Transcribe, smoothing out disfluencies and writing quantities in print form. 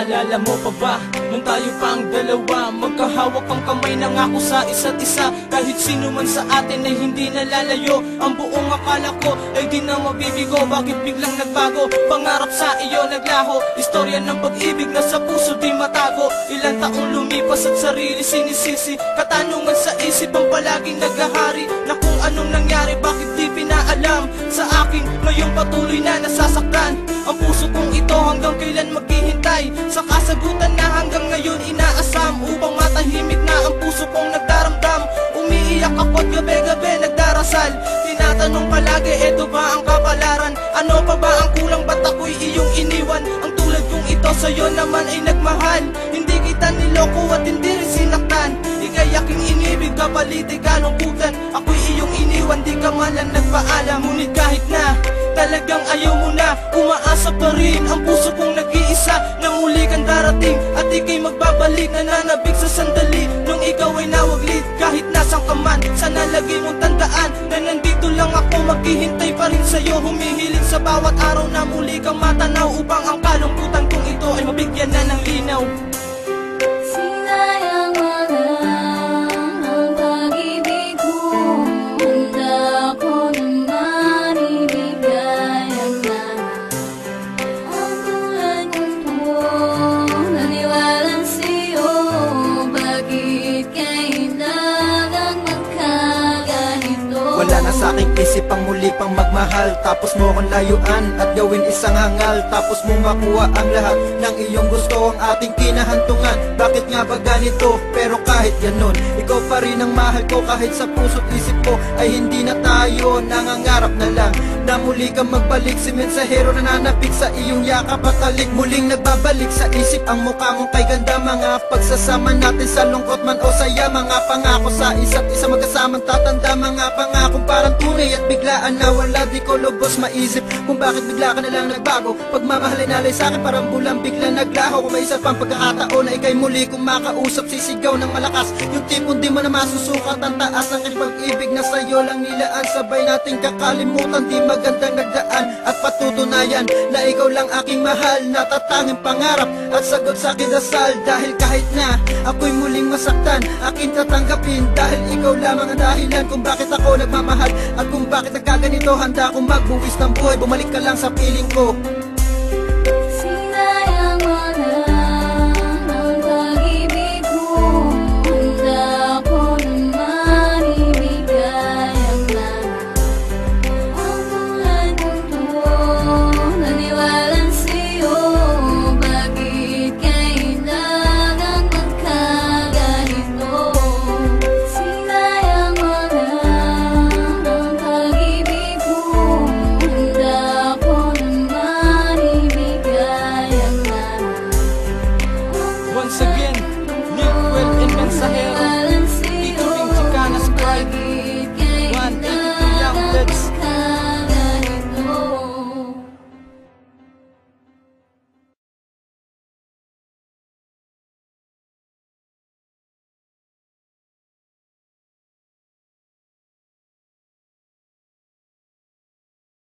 Naalala mo pa ba, nung tayo pang dalawa, magkahawak ang kamay ng ako sa isa't isa. Kahit sino man sa atin ay hindi nalalayo, ang buong akala ko ay di na mabibigo. Bakit biglang nagbago, pangarap sa iyo naglaho, istorya ng pag-ibig na sa puso di matago. Ilang taong lumipas at sarili sinisisi, katanungan sa isip ang palaging naghahari, na kung anong nangyari, bakit di pinaalam sa akin. Ngayon patuloy na nasasaktan ang puso kong ito, hanggang kailan maghihintay sa kasagutan na hanggang ngayon inaasam. Upang matahimik na ang puso kong nagdaramdam, umiiyak ako't gabi-gabi nagdarasal. Tinatanong palagi, eto ba ang kapalaran? Ano pa ba ang kulang, ba't ako'y iyong iniwan? Ang tulad kong ito sa'yo naman ay nagmahal, hindi kita niloko at hindi rin sinaktan. Ika'y aking inibig, kapalit ay kalungkutan. Ako'y iyong iniwan, di ka man lang nagpaalam. Ngunit kahit na talagang ayaw mo na, umaasa pa rin ang puso kong nag-iisa, na muli kang darating at ika'y magbabalik. Nananabik sa sandali nung ikaw ay nawaglit. Kahit nasang ka man, sana lagi mong tandaan na nandito lang ako, maghihintay pa rin sa'yo. Humihiling sa bawat araw na muli kang matanaw, upang ang kalungkutan kong ito ay mabigyan na ng linaw. Sinayang mo lang ang pag-ibig ko, handa ko naman ibigay ang lahat. Ang tulad ko, naniwala sa'yo, bakit kailangan magkaganito? Wala na sa'king isip ang muli pang magmahal, tapos mo kong layuan at gawin isang hangal. Tapos mo makuha ang lahat ng iyong gusto, ang ating kinahantungan. Bakit nga ba ganito? Pero kahit ganun, ikaw pa rin ang mahal ko. Kahit sa puso't isip ko ay hindi na tayo, nangangarap na lang na muli kang magbalik. Si mensahero na nanapik sa iyong yakap at halik, muling nagbabalik sa isip ang mukha mong kay ganda. Mga pagsasama natin sa lungkot man o saya, mga pangako sa isa't isa magkasamang tatanda. Mga pangakong parang tunay at biglaan na wala, di ko lubos maisip kung bakit bigla ka na lang nagbago. Pagmamahal ay nalay sa'kin parang bulang bigla naglaho. Kung may isa pang pagkakataon na ika'y muli kong makausap, sisigaw ng malakas, yung tipong di mo na masusukat ang taas ng aking pag-ibig na sa'yo lang nilaan. Sabay nating kakalimutan, di magandang nagdaan, at patutunayan na ikaw lang aking mahal, natatanging pangarap at sagot sa aking dasal. Dahil kahit na ako'y muling masaktan, akin tatanggapin, dahil ikaw lamang ang dahilan kung bakit ako nagmamahal, at kung bakit nagkaganito. Handa akong magbuwis ng buhay, bumalik ka lang sa piling ko.